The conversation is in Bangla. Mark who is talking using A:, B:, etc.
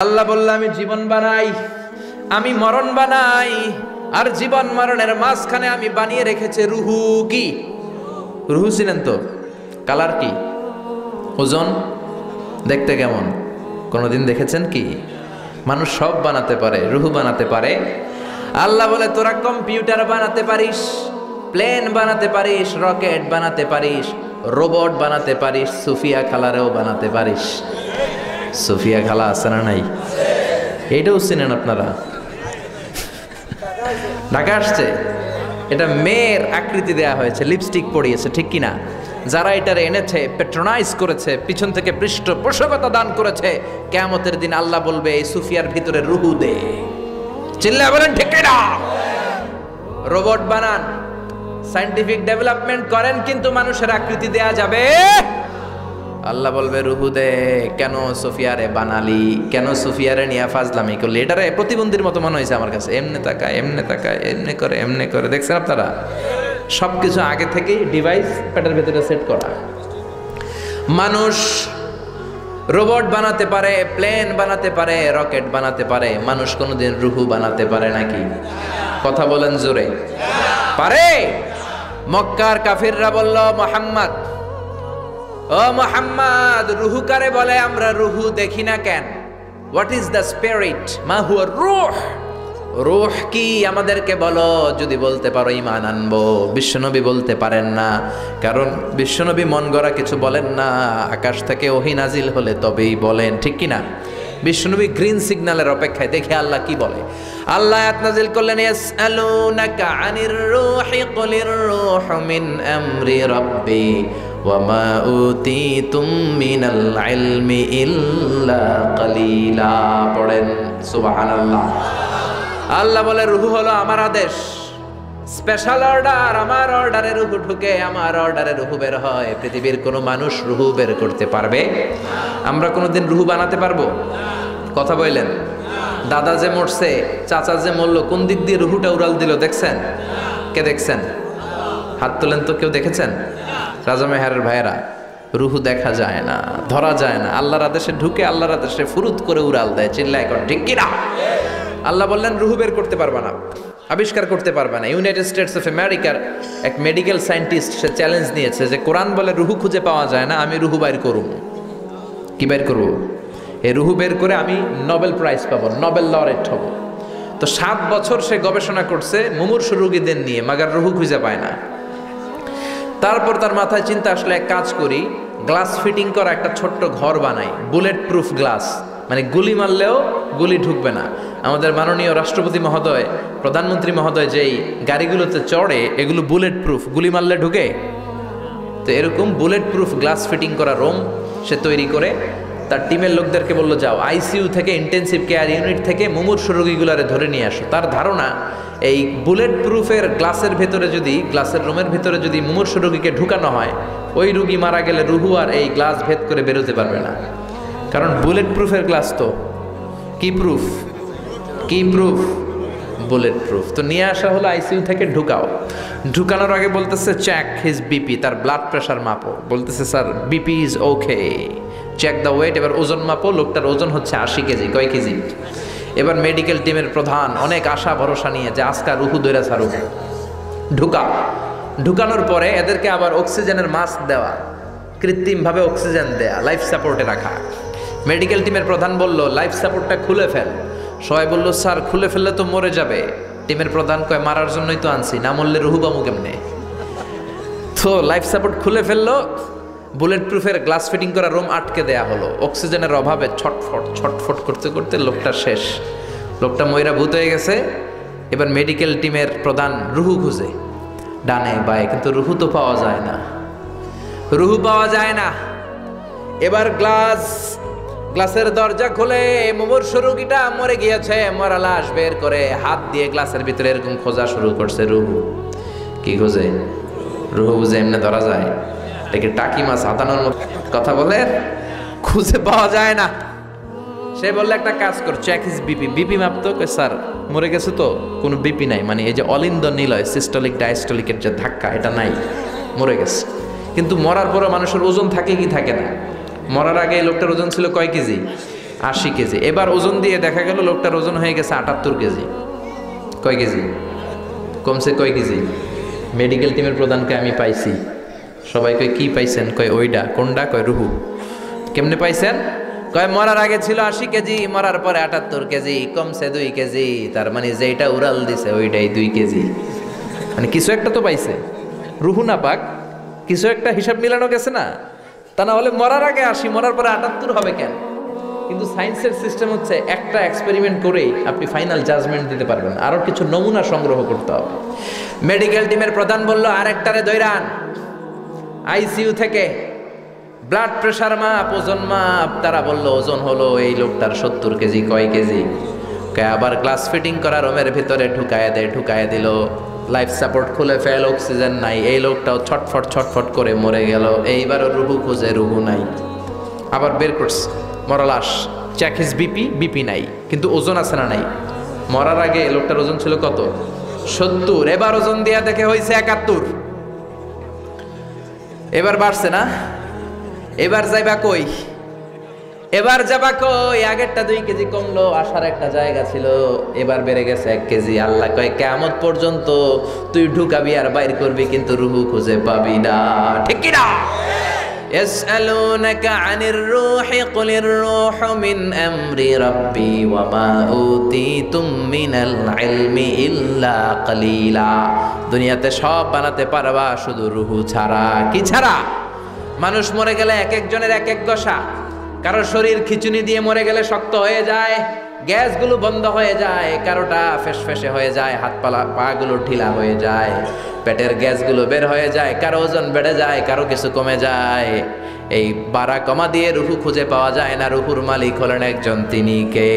A: আল্লাহ বলল আমি জীবন বানাই, আমি মরণ বানাই, আর জীবন মরণের মাঝখানে আমি বানিয়ে রেখেছি রুহু। কি রুহু ছিলেন তো? কালার কি? ওজন? দেখতে কেমন? কোনোদিন দেখেছেন কি? মানুষ সব বানাতে পারে, রুহু বানাতে পারে। আল্লাহ বলে তোরা কম্পিউটার বানাতে পারিস, প্লেন বানাতে পারিস, রকেট বানাতে পারিস, রোবট বানাতে পারিস, সুফিয়া খালারেও বানাতে পারিস। সুফিয়া খালা আছে না নাই? এইটাও চিনেন আপনারা? ঢাকা আসছে, এটা মেয়ের আকৃতি দেয়া হয়েছে, লিপস্টিক পরিয়েছে, ঠিক কিনা? যারা এটার এনেছে, পেট্রোনাইজ করেছে, পিছন থেকে পৃষ্ঠপোষকতা দান করেছে, কিয়ামতের দিন আল্লাহ বলবে এই সুফিয়ার ভিতরে রুহু দে। চিল্লায় বলেন ঠিক কিনা? রোবট বানান, সায়েন্টিফিক ডেভেলপমেন্ট করেন, কিন্তু মানুষের আকৃতি দেয়া যাবে? আল্লাহ বলবে রুহু দে। কেন সোফিয়ারে বানালি? কেন সোফিয়ারে নিয়ে ফাজলামি করলি? এটারে প্রতিবন্ধীর মতো মনে হয়েছে আমার কাছে। এমনে তাকায়, এমনে তাকায়, এমনি করে, এমনি করে। দেখছেন আপনারা? সবকিছু আগে থেকেই ডিভাইস পেটের ভেতরে সেট করা। মানুষ রোবট বানাতে পারে, প্লেন বানাতে পারে, রকেট বানাতে পারে, মানুষ কোনোদিন রুহু বানাতে পারে নাকি? কথা বলেন জোরে। পারে? মক্কার কাফিররা বলল মুহাম্মদ, ও মুহাম্মদ, রুহু কারে বলে? আমরা রুহু দেখি না কেন? What is the spirit? মা হুয়া রূহ? রূহ কি আমাদেরকে বলো, যদি বলতে পারো ঈমান আনবো। বিশ্বনবী বলতে পারেন না, কারণ বিশ্বনবী মন গড়া কিছু বলেন না, আকাশ থেকে ওহী নাজিল হলে তবেই বলেন, ঠিক কি না? বিশ্বনবী গ্রিন সিগন্যালের অপেক্ষায়, দেখে আল্লাহ কি বলে। আল্লাহ আয়াত নাজিল করলেন, ইয়াসআলুনাকা আনির রূহি কুলির রূহু মিন আমরি রাব্বি ওয়া মা উতীতুম মিনাল ইলমি ইল্লা কালিলা। পড়েন সুবহানাল্লাহ। আল্লাহ বলে রুহু হলো আমার আদেশ, স্পেশাল অর্ডার। আমার অর্ডারে রুহু ঢুকে, আমার অর্ডারে রুহু বের হয়। পৃথিবীর কোনো মানুষ রুহু বের করতে পারবে? আমরা কোনোদিন রুহু বানাতে পারবো? কথা বললেন। দাদা যে মরছে, চাচা যে মরলো, কোন দিক দিয়ে রুহুটা উড়াল দিল দেখছেন? কে দেখছেন? হাত তোলেন তো, কেউ দেখেছেন? রাজা মেহারের ভাইয়েরা, রুহু দেখা যায় না, ধরা যায় না, আল্লাহর আদেশে ঢুকে, আল্লাহর আদেশে ফুরুত করে উড়াল দেয়। চিল্লায় কর ঠিক কিনা? আল্লাহ বললেন রুহু বের করতে পারবে না, আবিষ্কার করতে পারবে না। ইউনাইটেড স্টেটস অফ আমেরিকার এক মেডিকেল সায়েন্টিস্ট, সে চ্যালেঞ্জ নিয়েছে যে কোরআন বলে রুহু খুঁজে পাওয়া যায় না, আমি রুহু বের করব। কি বের করব? এই রুহু বের করে আমি নোবেল প্রাইজ পাবো, নোবেল লরেট হব। তো 7 বছর সে গবেষণা করছে মুমূর্ষু রোগীদের নিয়ে, মাগার রুহু খুঁজে পায় না। তারপর তার মাথায় চিন্তা আসলে, এক কাজ করি, গ্লাস ফিটিং করা একটা ছোট্ট ঘর বানাই, বুলেট প্রুফ গ্লাস, মানে গুলি মারলেও গুলি ঢুকবে না। আমাদের মাননীয় রাষ্ট্রপতি মহোদয়, প্রধানমন্ত্রী মহোদয় যেই গাড়িগুলোতে চড়ে, এগুলো বুলেট প্রুফ, গুলি মারলে ঢুকে। তো এরকম বুলেট প্রুফ গ্লাস ফিটিং করা রুম সে তৈরি করে তার টিমের লোকদেরকে বললো, যাও আইসিইউ থেকে, ইন্টেন্সিভ কেয়ার ইউনিট থেকে মুমূর্ষু রোগীগুলারে ধরে নিয়ে আসো। তার ধারণা এই বুলেট প্রুফের গ্লাসের ভেতরে যদি, গ্লাসের রুমের ভেতরে যদি মুমূর্ষু রোগীকে ঢুকানো হয়, ওই রোগী মারা গেলে রুহু আর এই গ্লাস ভেদ করে বেরোতে পারবে না। কারণ বুলেট প্রুফের গ্লাস তো কি প্রুফ? কি প্রুফ? Bullet proof. তো নিয়ে আসা হলো আইসিইউ থেকে, ঢুকাও। ঢুকানোর আগে বলতেছে চেক হিজ বিপি, তার ব্লাড প্রেশার মাপো। বলতেছে sir BP is okay, check the weight. এবার ওজন মাপো, লোকটার ওজন হচ্ছে 80 কেজি। কয় কেজি? এবার মেডিকেল টিমের প্রধান অনেক আশা ভরসা নিয়ে যে আজকা রুহু দইরা ছাড়ু, ঢুকাও। ঢুকানোর পরে এদেরকে আবার অক্সিজেনের মাস্ক দেওয়া, কৃত্রিমভাবে অক্সিজেন দেয়া, লাইফ সাপোর্টে রাখা। মেডিকেল টিমের প্রধান বলল লাইফ সাপোর্টটা খুলে ফেল। সবাই বলল স্যার খুলে ফেললে তো মরে যাবে। টিমের প্রধান কয় মারার জন্যই তো আনছি, না মরলে রুহু পামু কেমনে? তো লাইফ সাপোর্ট খুলে ফেললো, বুলেট প্রুফের গ্লাস ফিটিং করা রুম আটকে দেয়া হলো। অক্সিজেনের অভাবে ছটফট ছটফট করতে করতে লোকটা শেষ, লোকটা ময়রা ভূত হয়ে গেছে। এবার মেডিকেল টিমের প্রধান রুহু খুঁজে ডানে বায়ে, কিন্তু রুহু তো পাওয়া যায় না, রুহু পাওয়া যায় না। এবার গ্লাসের দরজা খুলে মুমূর্ষু রোগীটা মরে গিয়েছে, মরা লাশ বের করে হাত দিয়ে গ্লাসের ভিতরে এরকম খোঁজা শুরু করছে। রুহু কি খোঁজে? রুহু বুঝে এমনি ধরা যায়? দেখে টাকি মাছ হাতানোর মতো কথা বলে, খুঁজে পাওয়া যায় না। সে বললে একটা কাজ কর, চেক হিজ বিপি। বিপি মাপতো, স্যার মরে গেছে তো কোনো বিপি নাই, মানে এই যে অলিন্দ নিলয় সিস্টোলিক ডায়াস্টোলিকের যে ধাক্কা, এটা নাই, মরে গেছে। কিন্তু মরার পরে মানুষের ওজন থাকে কি থাকে না? মরার আগে এই লোকটার ওজন ছিল কয় কেজি? 80 কেজি। এবার ওজন দিয়ে দেখা গেল লোকটার ওজন হয়ে গেছে 78 কেজি। কয় কেজি কমছে? কয় কেজি? মেডিকেল টিমের প্রধানকে আমি পাইছি, সবাই কয় কি পাইছেন? কয় ওইটা। কোনটা? কয় রুহু। কেমনে পাইছেন? কয় মরার আগে ছিল 80 কেজি, মরার পরে 78 কেজি, কমছে 2 কেজি। তার মানে যেটা উড়াল দিছে ওইটাই 2 কেজি। মানে কিছু একটা তো পাইছে, রুহু না পাক, কিছু একটা হিসাব মিলানো গেছে না? তা না হলে মরার আগে 80, মরার পরে 78 হবে কেন? কিন্তু সায়েন্সের সিস্টেম হচ্ছে একটা এক্সপেরিমেন্ট করেই আপনি ফাইনাল জাজমেন্ট দিতে পারবেন, আরও কিছু নমুনা সংগ্রহ করতে হবে। মেডিকেল টিমের প্রধান বলল আরেকটারে দৈরান আইসিইউ থেকে, ব্লাড প্রেশার মাপ, ওজন মাপ। তারা বলল ওজন হলো এই লোকটার 70 কেজি। কয় কেজি? আবার গ্লাস ফিটিং করা রুমের ভিতরে ঢুকায় দিল, লাইফ সাপোর্ট খুলে ফেল, অক্সিজেন নাই। এই লোকটাও ছটফট করে মরে গেল। এইবারও রুহু খুঁজে, রুহু নাই। আবার বের করছে মরা লাশ, চেক হিজ বিপি নাই, কিন্তু ওজন আছে না? নাই। মরার আগে লোকটার ওজন ছিল কত? 70। এবার ওজন দিয়া দেখে হয়েছে 71। এবার বাড়ছে না? এবার যাইবা কই? আগেরটা 2 কেজি কমলো, আসার একটা জায়গা ছিল, এবার বেড়ে গেছে 1 কেজি। আল্লাহ কয় কিয়ামত পর্যন্ত তুই ঢুকাবি আর বাইর করবি, কিন্তু রুহু খুঁজে পাবি না। ঠিক কি না? ইয়াসআলুনাকা আনির রূহি কুলির রূহু মিন আমরি রাব্বি ওয়া মা উতিতুম মিনাল ইলমি ইল্লা কালিলা। দুনিয়াতে সব বানাতে পারবা, শুধু রুহু ছাড়া। কি ছাড়া? মানুষ মরে গেলে এক একজনের এক এক দশা। কারো শরীর খিচুনি দিয়ে মরে গেলে শক্ত হয়ে যায়, গ্যাসগুলো বন্ধ হয়ে যায়, কারোটা ফেসফেসে হয়ে যায়, হাত পাগুলো ঢিলা হয়ে যায়, পেটের গ্যাসগুলো বের হয়ে যায়, কারো ওজন বেড়ে যায়, কারো কিছু কমে যায়। এই বাড়া কমা দিয়ে রুহু খুঁজে পাওয়া যায় না। রুহুর মালিক হলেন একজন, তিনি কে?